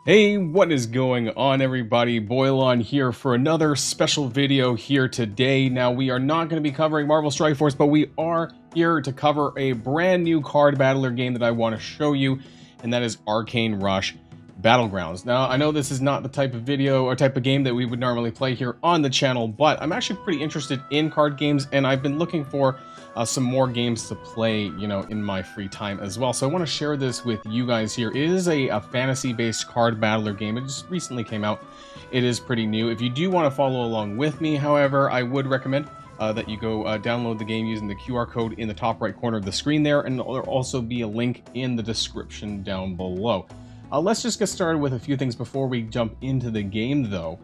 Hey, what is going on, everybody? Boilon here for another special video here today. Now, we are not going to be covering Marvel Strike Force, but we are here to cover a brand new card battler game that I want to show you, and that is Arcane Rush Battlegrounds. Now, I know this is not the type of video or type of game that we would normally play here on the channel, but I'm actually pretty interested in card games, and I've been looking for some more games to play, in my free time as well. So I want to share this with you guys here. It is a fantasy-based card battler game. It just recently came out. It is pretty new. If you do want to follow along with me, however, I would recommend that you go download the game using the QR code in the top right corner of the screen there, and there'll also be a link in the description down below. Let's just get started with a few things before we jump into the game, though.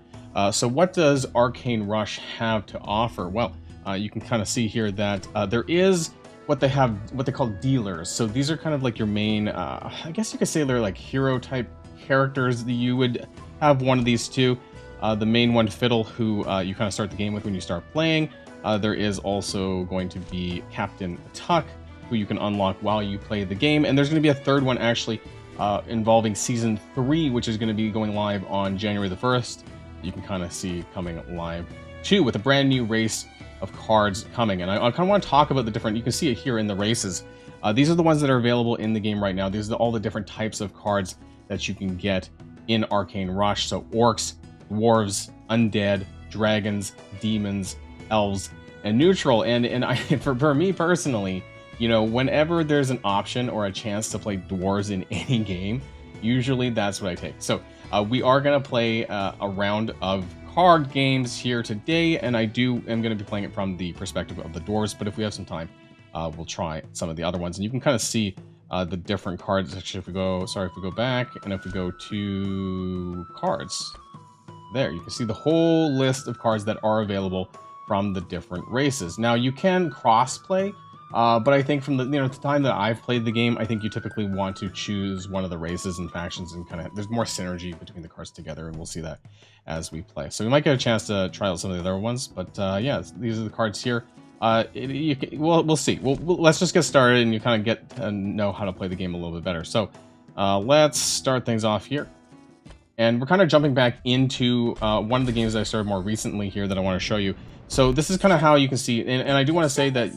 So what does Arcane Rush have to offer? Well, you can kind of see here that there is what they call dealers. So these are kind of like your main, I guess you could say they're like hero type characters that you would have one of these two. The main one, Fiddle, who you kind of start the game with when you start playing. There is also going to be Captain Tuck, who you can unlock while you play the game. And there's going to be a third one actually involving Season 3, which is going to be going live on January the 1st. You can kind of see coming live too, with a brand new race of cards coming. And I kind of want to talk about the different, you can see it here in the races. These are the ones that are available in the game right now. These are all the different types of cards that you can get in Arcane Rush. So orcs, dwarves, undead, dragons, demons, elves, and neutral. And for me personally, whenever there's an option or a chance to play dwarves in any game, usually that's what I take. So we are going to play a round of card games here today, and I'm going to be playing it from the perspective of the dwarves, but if we have some time, we'll try some of the other ones. And you can kind of see the different cards. Actually, if we go back, and if we go to cards, there, you can see the whole list of cards that are available from the different races. Now, you can cross-play, but I think from the time that I've played the game, I think you typically want to choose one of the races and factions, and kind of there's more synergy between the cards together, and we'll see that as we play. So we might get a chance to try out some of the other ones, but yeah, these are the cards here. We'll see. Let's just get started, and you kind of get to know how to play the game a little bit better. So let's start things off here. And we're kind of jumping back into one of the games that I started more recently here that I want to show you. So this is kind of how you can see, and I do want to say that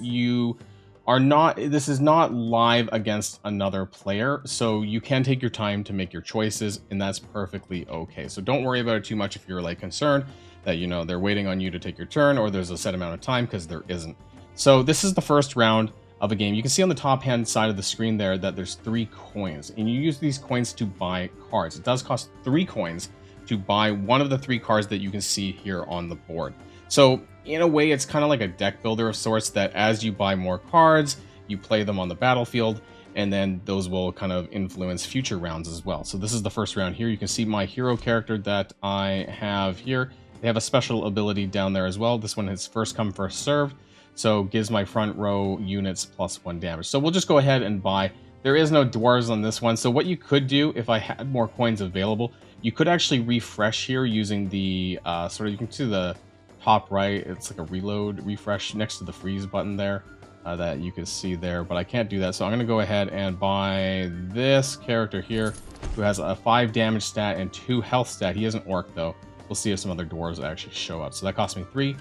this is not live against another player, so you can take your time to make your choices, and that's perfectly okay. So don't worry about it too much if you're like concerned that they're waiting on you to take your turn, or there's a set amount of time, because there isn't. So this is the first round of a game. You can see on the top hand side of the screen there that there's 3 coins, and you use these coins to buy cards. It does cost 3 coins to buy one of the 3 cards that you can see here on the board. So in a way, it's kind of like a deck builder of sorts, that as you buy more cards, you play them on the battlefield, and then those will kind of influence future rounds as well. So this is the first round here. You can see my hero character that I have here. They have a special ability down there as well. This one is first come, first served, so gives my front row units +1 damage. So we'll just go ahead and buy. There is no dwarves on this one, so what you could do if I had more coins available, you could actually refresh here using the you can see the top right, it's like a reload refresh next to the freeze button there that you can see there, but I can't do that. So I'm going to go ahead and buy this character here who has a 5 damage stat and 2 health stat. He is an orc though. We'll see if some other dwarves actually show up. So that cost me 3.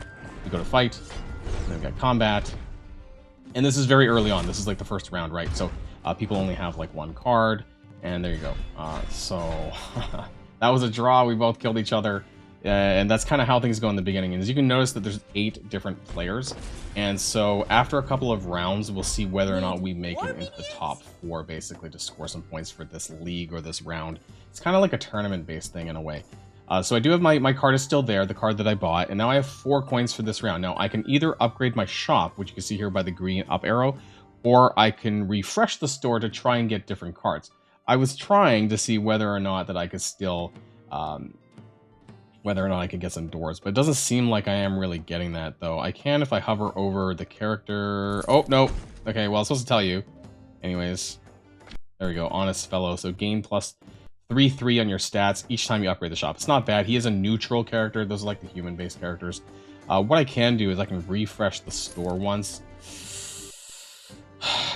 We go to fight, and then we got combat, and this is very early on. This is like the first round, right? So people only have like 1 card, and there you go. So that was a draw. We both killed each other. And that's kind of how things go in the beginning. And as you can notice that there's 8 different players. And so after a couple of rounds, we'll see whether or not we make it into the top 4, basically, to score some points for this league or this round. It's kind of like a tournament-based thing in a way. So I do have my card is still there, the card that I bought. And now I have 4 coins for this round. Now I can either upgrade my shop, which you can see here by the green up arrow, or I can refresh the store to try and get different cards. I was trying to see whether or not that I could still... whether or not I can get some doors, but it doesn't seem like I am really getting that, though. I can if I hover over the character. Oh, no. Okay, well, I was supposed to tell you. Anyways, there we go. Honest fellow. So gain +3/3 on your stats each time you upgrade the shop. It's not bad. He is a neutral character. Those are like the human-based characters. What I can do is I can refresh the store once.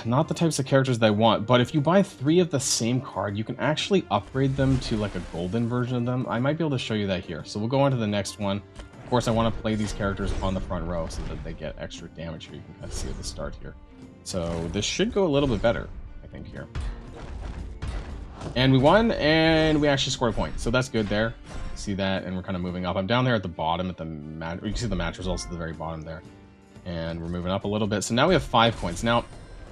not the types of characters that I want, but if you buy 3 of the same card, you can actually upgrade them to like a golden version of them. I might be able to show you that here. So we'll go on to the next one. Of course, I want to play these characters on the front row so that they get extra damage here. You can kind of see at the start here. So this should go a little bit better, I think, here. And we won, and we actually scored a point. So that's good there. See that, and we're kind of moving up. I'm down there at the bottom at the match. You can see the match results at the very bottom there. And we're moving up a little bit. So now we have 5 points. Now,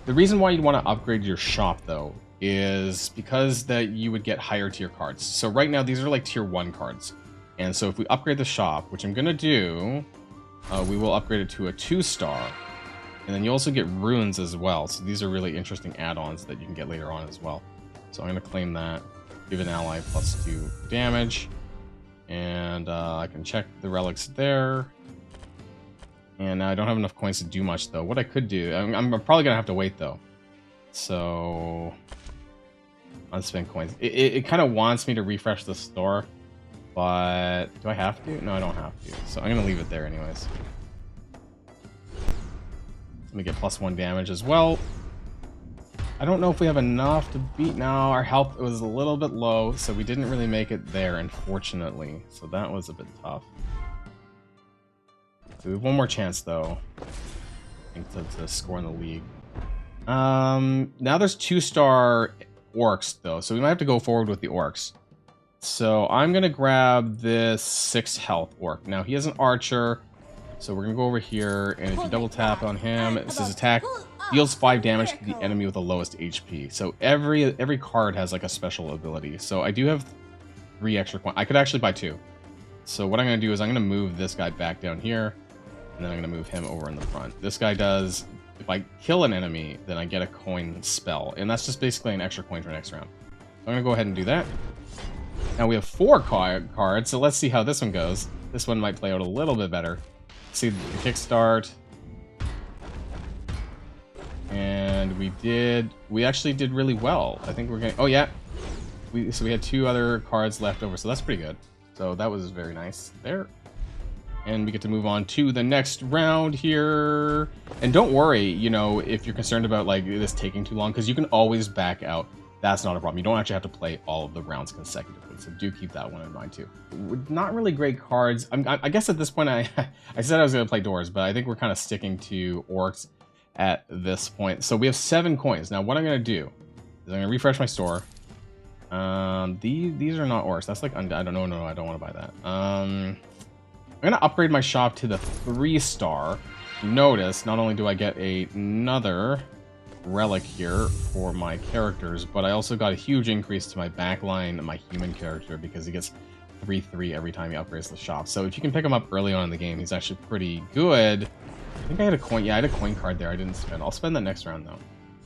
the reason why you'd want to upgrade your shop, though, is because that you would get higher tier cards. So right now, these are like tier 1 cards. And so if we upgrade the shop, which I'm going to do, we will upgrade it to a 2-star. And then you also get runes as well. So these are really interesting add-ons that you can get later on as well. So I'm going to claim that. Give an ally +2 damage. And I can check the relics there. And I don't have enough coins to do much, though. What I could do... I'm probably going to have to wait, though. So... unspent coins. It kind of wants me to refresh the store. But... do I have to? No, I don't have to. So I'm going to leave it there anyways. Let me get +1 damage as well. I don't know if we have enough to beat now. Our health was a little bit low, so we didn't really make it there, unfortunately. So that was a bit tough. So we have one more chance, though, I think, to score in the league. Now there's 2-star orcs, though, so we might have to go forward with the orcs. So I'm going to grab this 6 health orc. Now, he has an archer, so we're going to go over here, and if you double tap on him, it says attack deals 5 damage to the enemy with the lowest HP. So every card has like a special ability. So I do have 3 extra coins. I could actually buy 2. So what I'm going to do is I'm going to move this guy back down here, and then I'm going to move him over in the front. This guy does, if I kill an enemy, then I get a coin spell. And that's just basically an extra coin for next round. So I'm going to go ahead and do that. Now we have 4 cards, so let's see how this one goes. This one might play out a little bit better. See the kickstart. And we actually did really well. I think we're going to, oh yeah. So we had 2 other cards left over, so that's pretty good. So that was very nice there. And we get to move on to the next round here. And don't worry, you know, if you're concerned about like this taking too long, because you can always back out. That's not a problem. You don't actually have to play all of the rounds consecutively. So do keep that one in mind too. Not really great cards. I guess at this point, I said I was going to play doors, but I think we're kind of sticking to orcs at this point. So we have 7 coins. Now what I'm going to do is I'm going to refresh my store. These are not orcs. That's like, I don't know. No, I don't want to buy that. I'm going to upgrade my shop to the 3-star. Notice, not only do I get another relic here for my characters, but I also got a huge increase to my backline and my human character because he gets 3/3 every time he upgrades the shop. So if you can pick him up early on in the game, he's actually pretty good. I think I had a coin. Yeah, I had a coin card there I didn't spend. I'll spend that next round, though.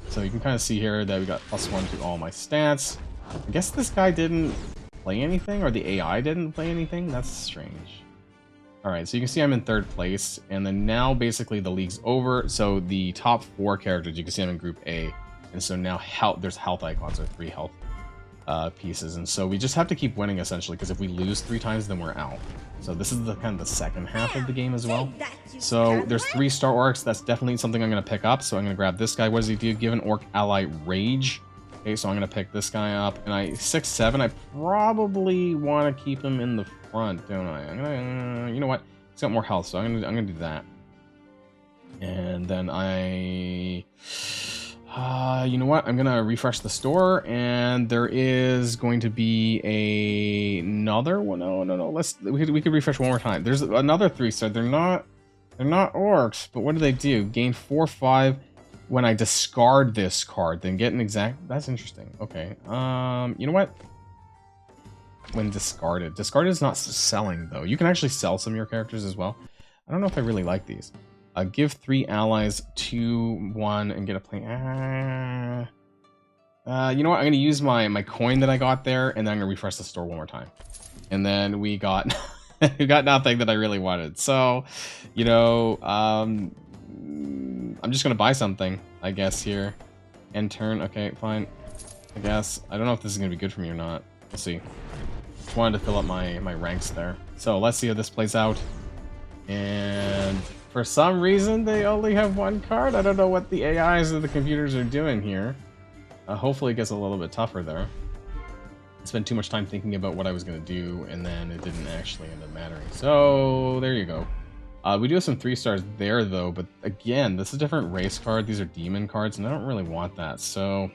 So you can kind of see here that we got +1 to all my stats. I guess this guy didn't play anything, or the AI didn't play anything? That's strange. Alright, so you can see I'm in 3rd place, and then now basically the league's over. So the top 4 characters, you can see I'm in Group A, and so now there's health icons, or 3 health pieces, and so we just have to keep winning, essentially, because if we lose 3 times, then we're out. So this is the kind of the second half of the game as well. So there's 3-star orcs. That's definitely something I'm going to pick up, so I'm going to grab this guy. What does he do? Give an orc ally rage. Okay, so I'm going to pick this guy up, and 6/7, I probably want to keep him in the front, don't I? I'm gonna, you know what? He's got more health, so I'm gonna do that. And then you know what? I'm gonna refresh the store, and there is going to be another one. No. We could refresh one more time. There's another 3-star. They're not orcs, but what do? Gain 4/5 when I discard this card, then get an exact. That's interesting. Okay. You know what? When discarded. Discarded is not selling, though. You can actually sell some of your characters as well. I don't know if I really like these. Give 3 allies 2/1 and get a play. You know what? I'm going to use my coin that I got there, and then I'm going to refresh the store one more time. And then we got we got nothing that I really wanted. So, you know, I'm just going to buy something, I guess, here. End turn. Okay, fine. I guess. I don't know if this is going to be good for me or not. We'll see. Just wanted to fill up my ranks there. So let's see how this plays out. And For some reason, they only have one card. I don't know what the AIs of the computers are doing here. Hopefully it gets a little bit tougher there. I spent too much time thinking about what I was going to do, and then it didn't actually end up mattering. So, there you go. We do have some 3 stars there, though, but again, this is a different race card. These are demon cards, and I don't really want that. So,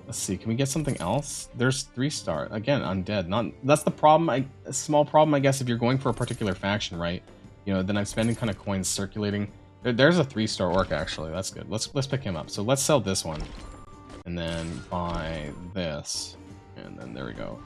let's see. Can we get something else? There's 3 star. Again, undead. That's the problem. A small problem, I guess, if you're going for a particular faction, right? You know, then I'm spending kind of coins circulating. There's a 3-star orc, actually. That's good. Let's pick him up. So let's sell this one, and then buy this, and then there we go.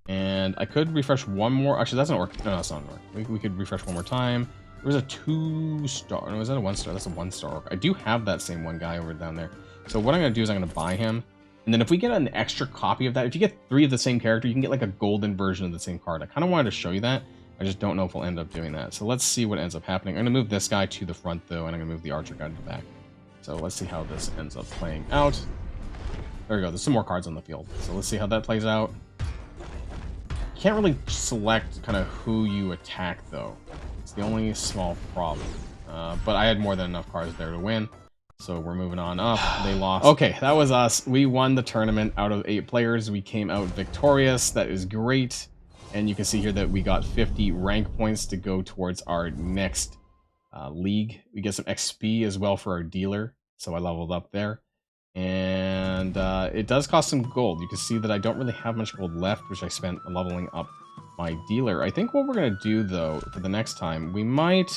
And I could refresh one more. Actually, that's an orc. No, that's not an orc. We could refresh one more time. There was a 2-star. No, is that a 1-star? That's a 1-star orc. I do have that same one guy over down there. So what I'm going to do is I'm going to buy him. And then if we get an extra copy of that, if you get 3 of the same character, you can get like a golden version of the same card. I kind of wanted to show you that. I just don't know if we'll end up doing that. So let's see what ends up happening. I'm going to move this guy to the front, though, and I'm going to move the archer guy to the back. So let's see how this ends up playing out. There we go. There's some more cards on the field. So let's see how that plays out. Can't really select kind of who you attack, though. It's the only small problem. But I had more than enough cards there to win. So we're moving on up. They lost. Okay, that was us. We won the tournament out of 8 players. We came out victorious. That is great. And you can see here that we got 50 rank points to go towards our next league. We get some XP as well for our dealer. So I leveled up there. And it does cost some gold. You can see that I don't really have much gold left, which I spent leveling up my dealer. I think what we're going to do, though, for the next time, we might...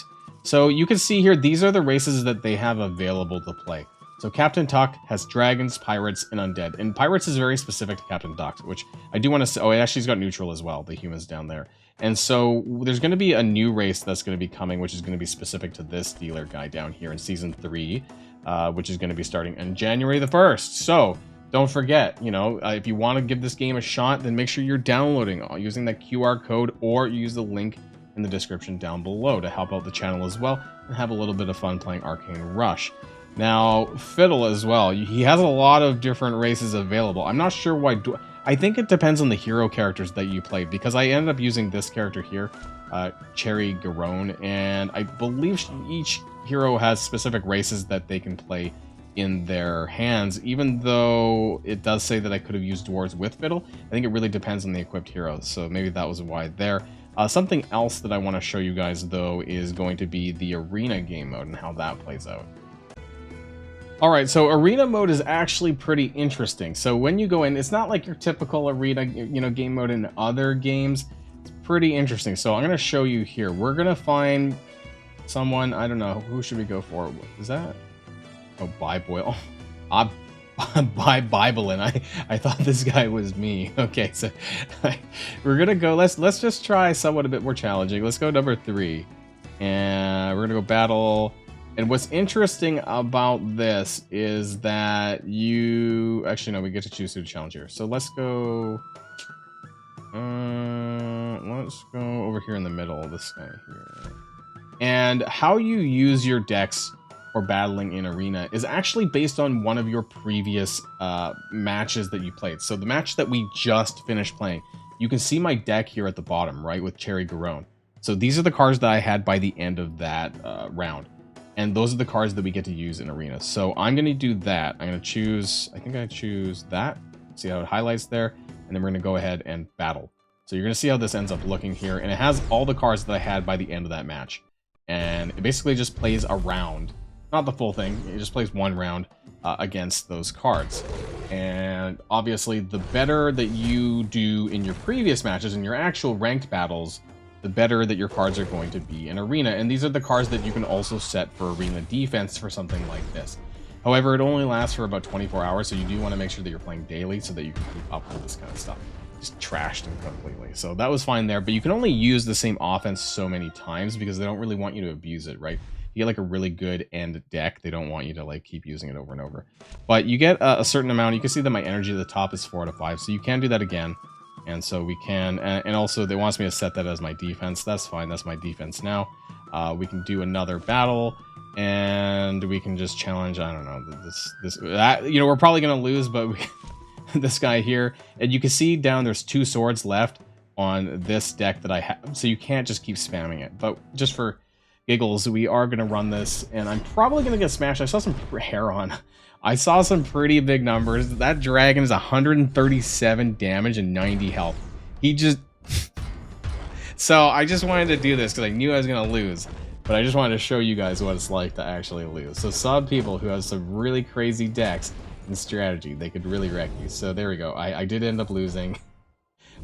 So you can see here, these are the races that they have available to play. So Captain Tuck has dragons, pirates, and undead. And pirates is very specific to Captain Tuck, which I do want to say... Oh, it actually has got neutral as well, the humans down there. And so there's going to be a new race that's going to be coming, which is going to be specific to this dealer guy down here in Season 3. Which is going to be starting on January the 1st. So don't forget, you know, if you want to give this game a shot, then make sure you're downloading using that QR code, or use the link in the description down below to help out the channel as well and have a little bit of fun playing Arcane Rush. Now, Fiddle as well. He has a lot of different races available. I'm not sure why. I think it depends on the hero characters that you played, because I ended up using this character here, Cherry Garone, and I believe each hero has specific races that they can play in their hands, even though it does say that I could have used dwarves with Fiddle. I think it really depends on the equipped heroes, so maybe that was why there. Something else that I want to show you guys, though, is going to be the arena game mode and how that plays out. Alright, so arena mode is actually pretty interesting. So when you go in, it's not like your typical arena, you know, game mode in other games. It's pretty interesting. So I'm going to show you here. We're going to find someone, I don't know, who should we go for? Is that? Oh, by Boilon. By Boilon. I thought this guy was me. Okay, so we're gonna go. Let's just try somewhat a bit more challenging. Let's go number 3, and we're gonna go battle. And what's interesting about this is that you actually no, we get to choose who to challenge here. So let's go. Let's go over here in the middle. This guy here. And how you use your decks or battling in arena is actually based on one of your previous matches that you played. So the match that we just finished playing, you can see my deck here at the bottom, right, with Cherry Garone. So these are the cards that I had by the end of that round. And those are the cards that we get to use in arena. So I'm going to do that. I'm going to choose, I think I choose that. See how it highlights there? And then we're going to go ahead and battle. So you're going to see how this ends up looking here. And it has all the cards that I had by the end of that match. And it basically just plays a round. Not the full thing. It just plays one round against those cards. And obviously, the better that you do in your previous matches, in your actual ranked battles, the better that your cards are going to be in arena. And these are the cards that you can also set for arena defense for something like this. However, it only lasts for about 24 hours, so you do want to make sure that you're playing daily so that you can keep up with this kind of stuff. Just trashed them completely. So that was fine there, but you can only use the same offense so many times because they don't really want you to abuse it, right? You get like a really good end deck. They don't want you to like keep using it over and over. But you get a certain amount. You can see that my energy at the top is 4 out of 5, so you can do that again. And so we can, and also they wants me to set that as my defense. That's fine. That's my defense now. We can do another battle, and we can just challenge. I don't know you know, we're probably gonna lose, but this guy here, and you can see down there's 2 swords left on this deck that I have, so you can't just keep spamming it. But just for giggles, we are going to run this, and I'm probably going to get smashed. I saw some hair on. I saw some pretty big numbers. That dragon is 137 damage and 90 health. He just... So I just wanted to do this because I knew I was going to lose. But I just wanted to show you guys what it's like to actually lose. So some people who have some really crazy decks and strategy, they could really wreck you. So there we go. I did end up losing.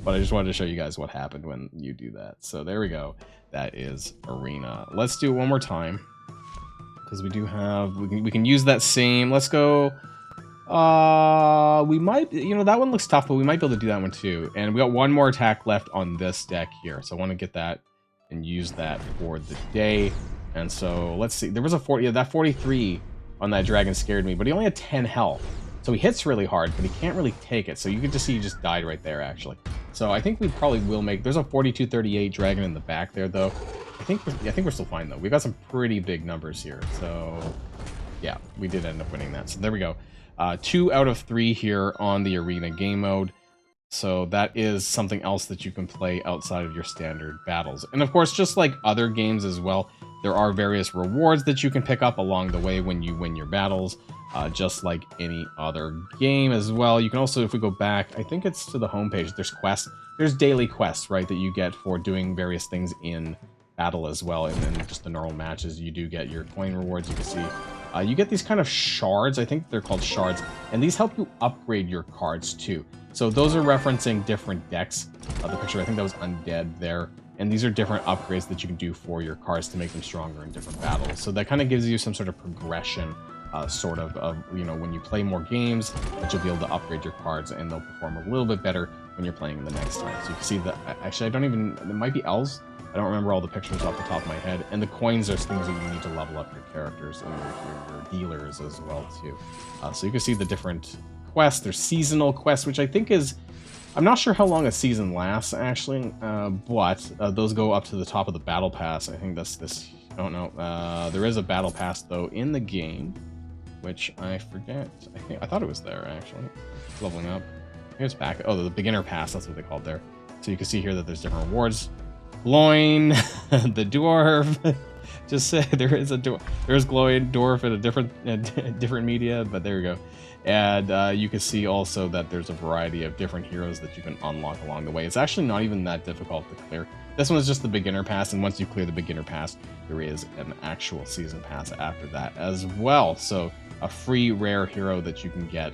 But I just wanted to show you guys what happened when you do that. So there we go. That is Arena. Let's do it one more time. Because we do have... We can use that same... Let's go... we might... You know, that one looks tough, but we might be able to do that one too. And we got one more attack left on this deck here. So I want to get that and use that for the day. And so, let's see. There was a 40... Yeah, that 43 on that dragon scared me. But he only had 10 health. So he hits really hard, but he can't really take it. So you can just see he just died right there, actually. So I think we probably will make... There's a 42-38 dragon in the back there, though. I think we're still fine, though. We've got some pretty big numbers here. So, yeah, we did end up winning that. So there we go. 2 out of 3 here on the Arena game mode. So that is something else that you can play outside of your standard battles. And of course, just like other games as well, there are various rewards that you can pick up along the way when you win your battles. Just like any other game as well. You can also, if we go back, I think it's to the homepage, there's quests. There's daily quests, right, that you get for doing various things in battle as well. And then just the normal matches, you do get your coin rewards. You can see you get these kind of shards. I think they're called shards. And these help you upgrade your cards too. So those are referencing different decks. The picture, I think that was Undead there. And these are different upgrades that you can do for your cards to make them stronger in different battles. So that kind of gives you some sort of progression, sort of, you know, when you play more games, that you'll be able to upgrade your cards and they'll perform a little bit better when you're playing the next time. So you can see that, actually, I don't even, it might be elves. I don't remember all the pictures off the top of my head. And the coins are things that you need to level up your characters and your dealers as well, too. So you can see the different quests. There's seasonal quests, which I think is... I'm not sure how long a season lasts, actually, but those go up to the top of the Battle Pass. I think that's this... I don't know. There is a Battle Pass, though, in the game, which I forget. I thought it was there, actually. It's leveling up. Here's back. Oh, the Beginner Pass. That's what they called there. So you can see here that there's different rewards. Loin, the dwarf. Just say there is a dwarf. There's glowing dwarf in a different media, but there we go. And you can see also that there's a variety of different heroes that you can unlock along the way. It's actually not even that difficult to clear. This one is just the beginner pass, and once you clear the beginner pass, there is an actual season pass after that as well. So a free rare hero that you can get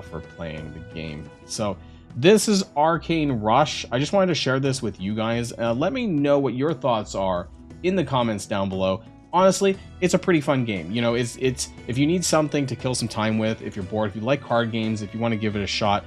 for playing the game. So this is Arcane Rush. I just wanted to share this with you guys. Let me know what your thoughts are in the comments down below. Honestly, it's a pretty fun game. You know, it's if you need something to kill some time with, if you're bored, if you like card games, if you want to give it a shot,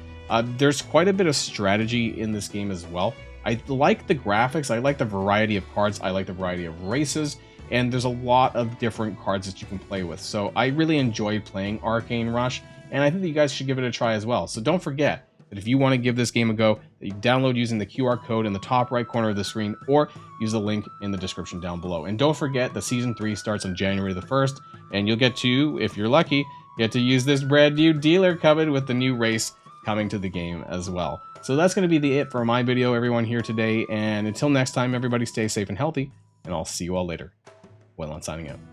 there's quite a bit of strategy in this game as well. I like the graphics, I like the variety of cards, I like the variety of races, and there's a lot of different cards that you can play with. So I really enjoy playing Arcane Rush, and I think that you guys should give it a try as well. So don't forget that if you want to give this game a go, that you download using the QR code in the top right corner of the screen, or use the link in the description down below. And don't forget, the Season 3 starts on January the 1st, and you'll get to, if you're lucky, get to use this brand new dealer cupboard with the new race coming to the game as well. So that's going to be it for my video, everyone, here today. And until next time, everybody stay safe and healthy, and I'll see you all later. Boilon signing out.